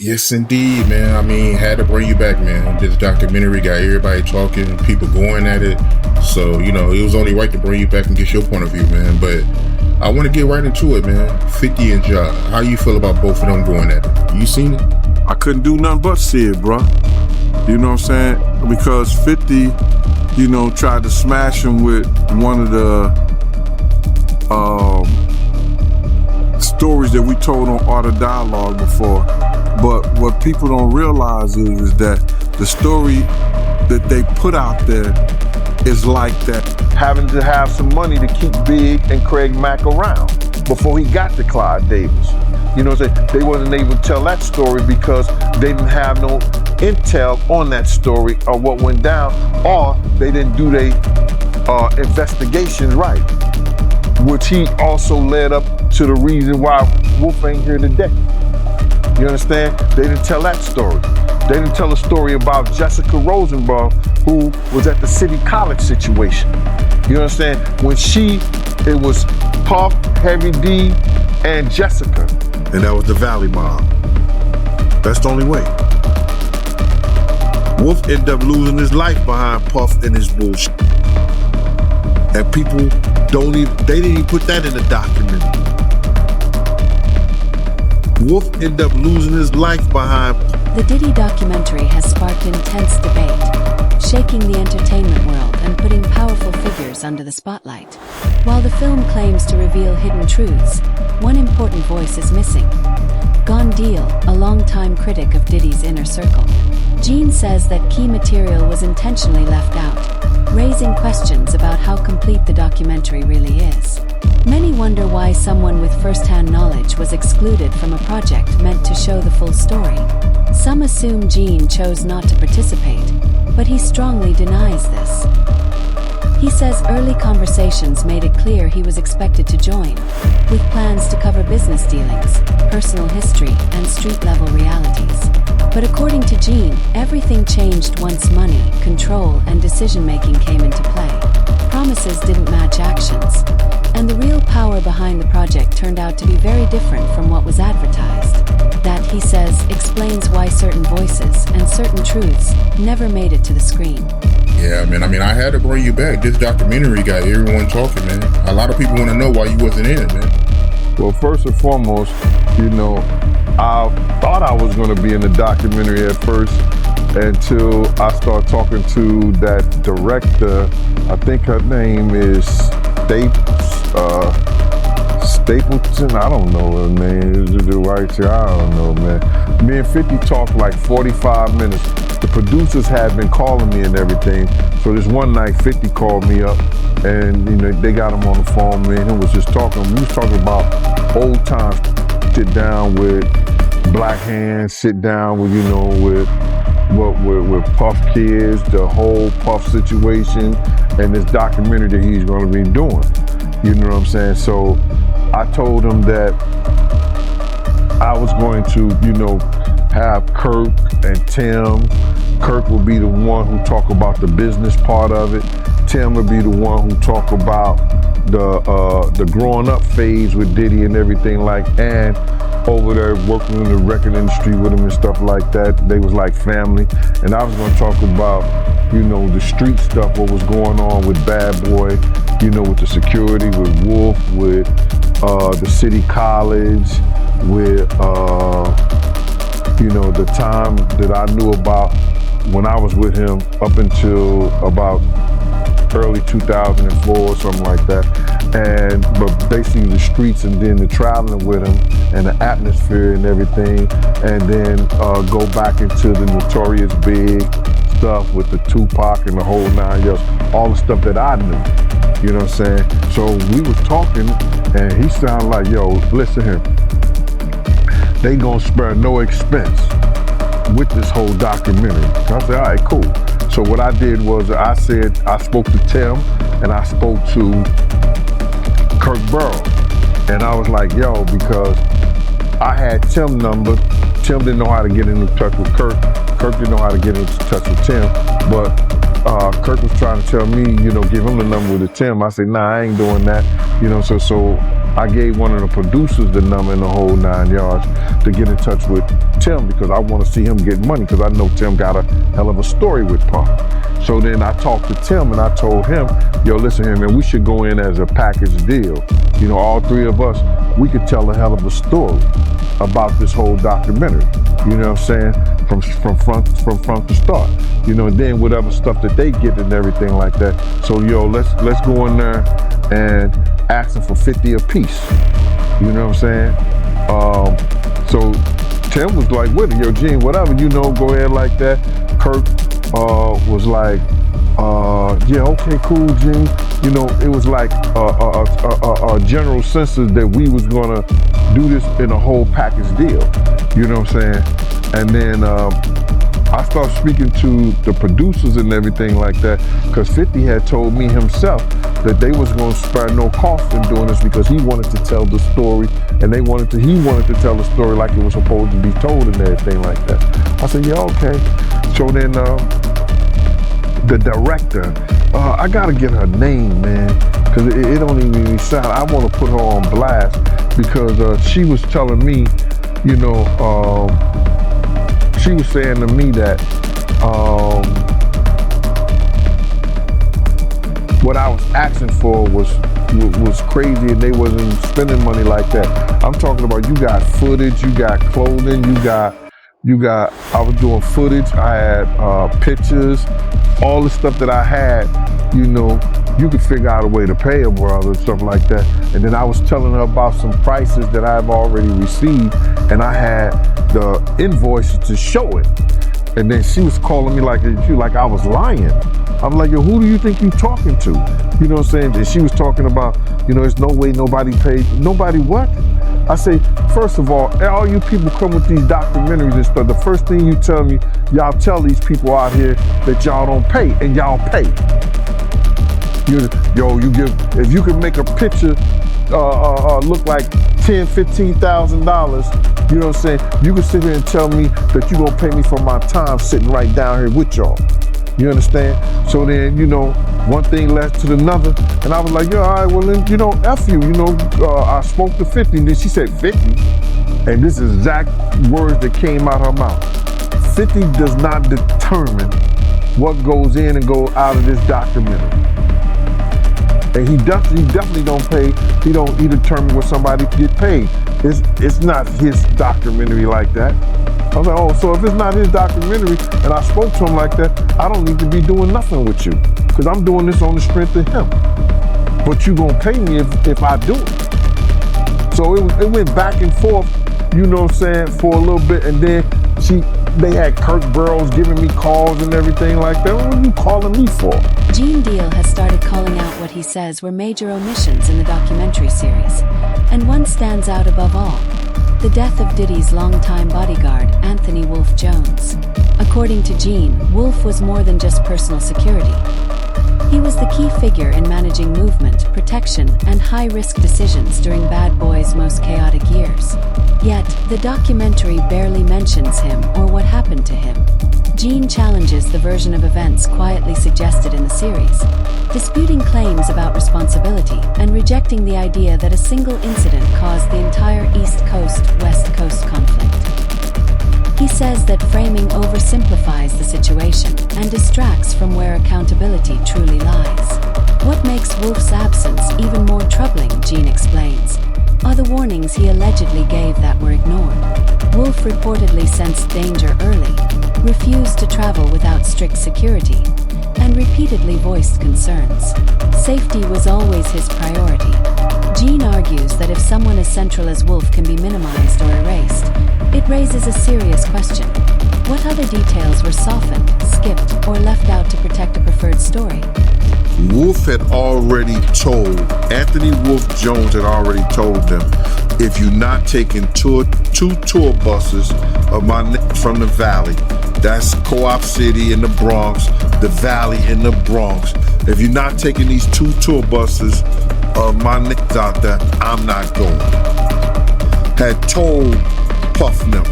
Yes, indeed, man. I mean, had to bring you back, man. This documentary got everybody talking, people going at it. So, it was only right to bring you back and get your point of view, man. But I want to get right into it, man. 50 and Ja. How you feel about both of them going at it? You seen it? I couldn't do nothing but see it, bro. You know what I'm saying? Because 50, tried to smash him with one of the stories that we told on Art of Dialogue before. But what people don't realize is that the story that they put out there is like that. Having to have some money to keep Big and Craig Mack around before he got to Clyde Davis. You know what I'm saying? They wasn't able to tell that story because they didn't have no intel on that story or what went down, or they didn't do their investigations right, which he also led up to the reason why Wolf ain't here today. You understand? They didn't tell that story. They didn't tell a story about Jessica Rosenbaum, who was at the City College situation. You understand? When it was Puff, Heavy D, and Jessica. And that was the Valley Mob. That's the only way. Wolf ended up losing his life behind Puff and his bullshit. And people they didn't even put that in the document. Wolf ended up losing his life behind. The Diddy documentary has sparked intense debate, shaking the entertainment world and putting powerful figures under the spotlight. While the film claims to reveal hidden truths, one important voice is missing. Gon Deal, a longtime critic of Diddy's inner circle. Gene says that key material was intentionally left out, raising questions about how complete the documentary really is. Many wonder why someone with first-hand knowledge was excluded from a project meant to show the full story. Some assume Gene chose not to participate, but he strongly denies this. He says early conversations made it clear he was expected to join, with plans to cover business dealings, personal history, and street-level realities. But according to Gene, everything changed once money, control, and decision-making came into play. Promises didn't match actions, and the real power behind the project turned out to be very different from what was advertised. That, he says, explains why certain voices and certain truths never made it to the screen. Yeah, man. I mean, I had to bring you back. This documentary got everyone talking, man. A lot of people want to know why you wasn't in it, man. Well, first and foremost, I thought I was going to be in the documentary at first until I started talking to that director. I think her name is Stapleton. I don't know her name. The right here, I don't know, man. Me and 50 talked like 45 minutes. The producers had been calling me and everything. So this one night, 50 called me up, and they got him on the phone. Me and him was just talking. We was talking about old times. Sit down with Black Hands. Sit down with with Puff Kids, the whole Puff situation, and this documentary that he's going to be doing. You know what I'm saying? So I told him that I was going to, have Kirk and Tim. Kirk will be the one who talk about the business part of it. Tim will be the one who talk about the growing up phase with Diddy and everything and over there working in the record industry with him and stuff like that. They was like family. And I was going to talk about, the street stuff, what was going on with Bad Boy, with the security, with Wolf, with the City College, with, the time that I knew about when I was with him up until about early 2004 or something like that. But basically the streets and then the traveling with him and the atmosphere and everything, and then go back into the Notorious Big stuff with the Tupac and the whole 9 years, all the stuff that I knew. You know what I'm saying? So we was talking, and he sounded like, yo, listen here, they gonna spare no expense with this whole documentary. I said, all right, cool. So what I did was I spoke to Tim and I spoke to Kirk Burrow. And I was like, yo, because I had Tim's number. Tim didn't know how to get in touch with Kirk. Kirk didn't know how to get in touch with Tim. But Kirk was trying to tell me, give him the number with Tim. I said, nah, I ain't doing that. So I gave one of the producers the number in the whole 9 yards to get in touch with Tim because I want to see him get money because I know Tim got a hell of a story with Puff. So then I talked to Tim and I told him, yo, listen here, man, we should go in as a package deal. You know, all three of us, we could tell a hell of a story about this whole documentary. You know what I'm saying? From front to start. You know, and then whatever stuff that they get and everything like that. So yo, let's go in there and ask them for 50 a piece. You know what I'm saying? So Tim was like with it, yo, Gene, whatever, you know, go ahead like that. Kirk was like, yeah, okay, cool, Gene. You know, it was like a general census that we was gonna do this in a whole package deal. You know what I'm saying? And then I started speaking to the producers and everything like that, because 50 had told me himself that they was going to spare no cost in doing this because he wanted to tell the story, and he wanted to tell the story like it was supposed to be told and everything like that. I said, yeah, okay. So then the director, I gotta get her name, man, because it don't even sound. I want to put her on blast because she was telling me, you know, she was saying to me that what I was asking for was crazy and they wasn't spending money like that. I'm talking about you got footage, you got clothing, you got, I was doing footage, I had pictures, all the stuff that I had, you know, you could figure out a way to pay a brother and stuff like that. And then I was telling her about some prices that I've already received and I had the invoices to show it. And then she was calling me like I was lying. I'm like, yo, who do you think you talking to? You know what I'm saying? And she was talking about, you know, there's no way nobody paid. Nobody what? I say, first of all you people come with these documentaries and stuff, the first thing you tell me, y'all tell these people out here that y'all don't pay, and y'all pay. If you can make a picture look like $10,000, $15,000, you know what I'm saying? You can sit here and tell me that you gonna pay me for my time sitting right down here with y'all. You understand? So then, you know, one thing led to another, and I was like, yo, all right, well then, you know, F you, you know, I spoke to 50, and then she said 50, and this is exact words that came out her mouth. 50 does not determine what goes in and goes out of this documentary. And he definitely don't pay. He determine what somebody get paid. It's not his documentary like that. I was like, oh, so if it's not his documentary and I spoke to him like that, I don't need to be doing nothing with you because I'm doing this on the strength of him. But you gonna pay me if I do it. So it went back and forth, you know what I'm saying, for a little bit, and then they had Kirk Burroughs giving me calls and everything like that. What are you calling me for? Gene Deal has started calling out what he says were major omissions in the documentary series, and one stands out above all: the death of Diddy's longtime bodyguard, Anthony Wolf Jones. According to Gene, Wolf was more than just personal security. He was the key figure in managing movement, protection, and high-risk decisions during Bad Boy's most chaotic years. Yet, the documentary barely mentions him or what happened to him. Gene challenges the version of events quietly suggested in the series, disputing claims about responsibility and rejecting the idea that a single incident caused the entire East Coast-West Coast conflict. He says that framing oversimplifies the situation and distracts from where accountability truly lies. What makes Wolf's absence even more troubling, Gene explains, are the warnings he allegedly gave that were ignored. Wolf reportedly sensed danger early, refused to travel without strict security, and repeatedly voiced concerns. Safety was always his priority. Gene argues that if someone as central as Wolf can be minimized or erased, it raises a serious question. What other details were softened, skipped, or left out to protect a preferred story? Wolf had already told, Anthony Wolf Jones had already told them, if you're not taking two tour buses of my from the Valley, that's Co-op City in the Bronx, the Valley in the Bronx, if you're not taking these 2 tour buses of my niggas out there, I'm not going. Had told Puff them,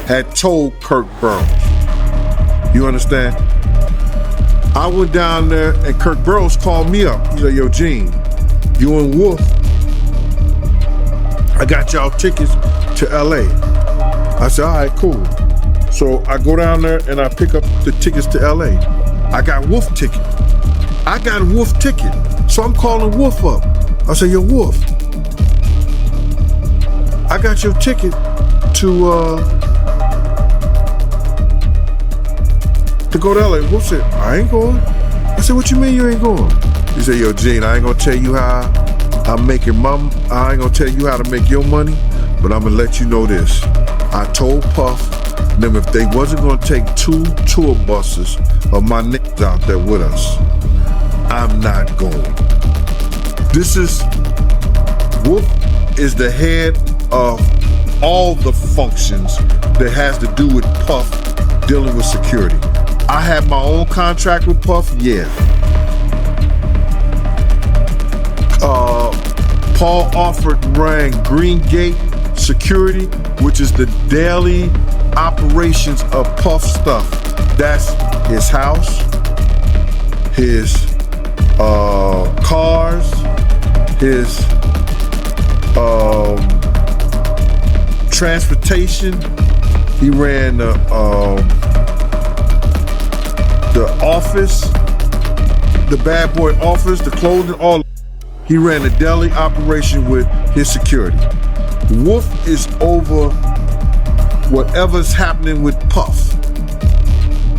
had told Kirk Burroughs. You understand? I went down there and Kirk Burroughs called me up. He said, yo, Gene, you and Wolf I got y'all tickets to LA. I said, all right, cool. So I go down there and I pick up the tickets to LA. I got Wolf ticket. I got a Wolf ticket. So I'm calling Wolf up. I said, yo, Wolf, I got your ticket to go to LA. Wolf said, I ain't going. I said, what you mean you ain't going? He said, yo, Gene, I ain't gonna tell you how I'm making I ain't gonna tell you how to make your money, but I'm gonna let you know this. I told Puff them if they wasn't gonna take 2 tour buses of my niggas out there with us, I'm not going. Wolf is the head of all the functions that has to do with Puff dealing with security. I have my own contract with Puff, yeah. Paul Alford ran Green Gate Security, which is the daily operations of Puff stuff. That's his house, his cars, his transportation. He ran the office, the bad boy office, the clothing, all. He ran the daily operation with his security. Wolf is over whatever's happening with Puff.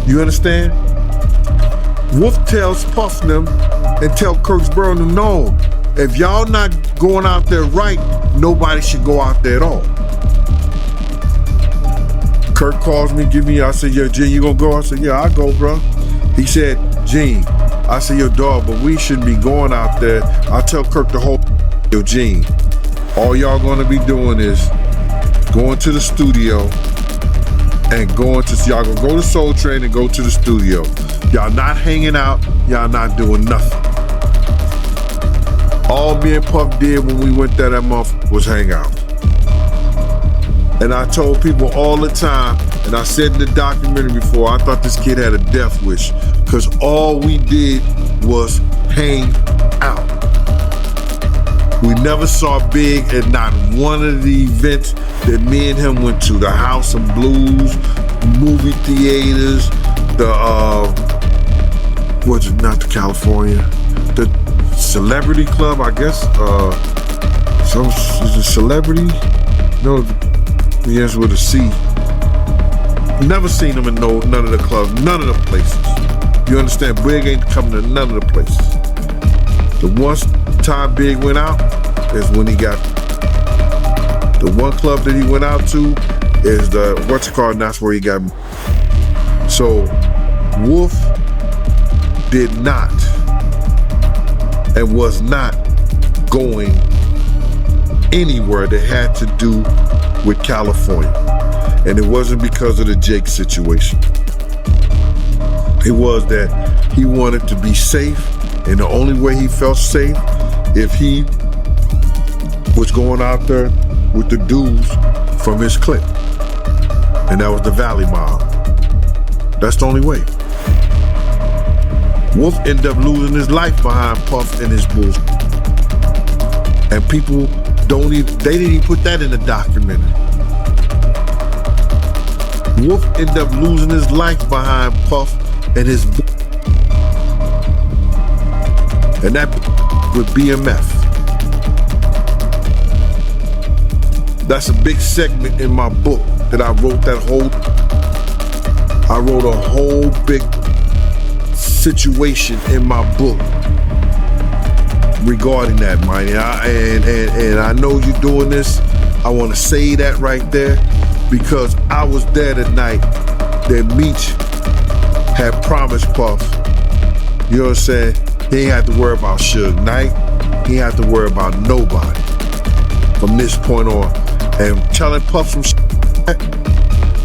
You understand? Wolf tells Puff them and tell Kirksboro them, no, if y'all not going out there right, nobody should go out there at all. Kirk calls me, I said, yo, Gene, you gonna go? I said, yeah, I'll go, bro. He said, Gene, I said, yo, dog, but we shouldn't be going out there. I tell Kirk the whole, yo, Gene, all y'all gonna be doing is going to the studio and y'all gonna go to Soul Train and go to the studio. Y'all not hanging out, y'all not doing nothing. All me and Puff did when we went there that month was hang out. And I told people all the time, and I said in the documentary before, I thought this kid had a death wish, because all we did was hang out. We never saw Big at not one of the events that me and him went to. The House of Blues, movie theaters, not the California, the Celebrity Club, I guess. Is it Celebrity? No, the answer with a C. Never seen him in none of the clubs, none of the places. You understand? Big ain't coming to none of the places. The one time Big went out is when he got the one club that he went out to is the and that's where he got. So Wolf did not and was not going anywhere that had to do with California. And it wasn't because of the Jake situation. It was that he wanted to be safe, and the only way he felt safe if he was going out there with the dudes from his clique. And that was the Valley Mob. That's the only way. Wolf ended up losing his life behind Puff and his bullshit. And people they didn't even put that in the documentary. Wolf ended up losing his life behind Puff and his and that with BMF. That's a big segment in my book that I wrote I wrote a whole big situation in my book regarding that, man. And I know you're doing this. I want to say that right there because I was there the night that Meech had promised Puff. You know what I'm saying? He ain't have to worry about Suge Knight. He ain't have to worry about nobody from this point on. And telling Puff some shit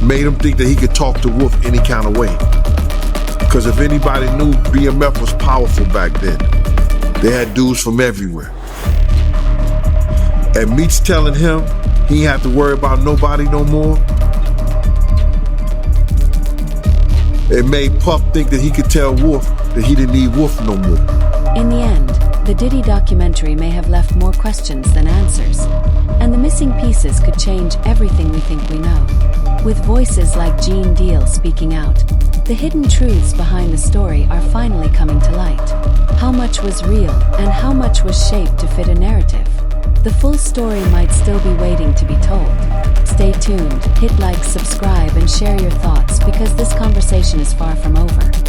made him think that he could talk to Wolf any kind of way. Because if anybody knew, BMF was powerful back then. They had dudes from everywhere. And Meech telling him he ain't have to worry about nobody no more. It made Puff think that he could tell Wolf that he didn't need Wolf no more. In the end, The Diddy documentary may have left more questions than answers, and the missing pieces could change everything we think we know. With voices like Gene Deal speaking out, the hidden truths behind the story are finally coming to light. How much was real and how much was shaped to fit a narrative? The full story might still be waiting to be told. Stay tuned, hit like, subscribe, and share your thoughts because this conversation is far from over.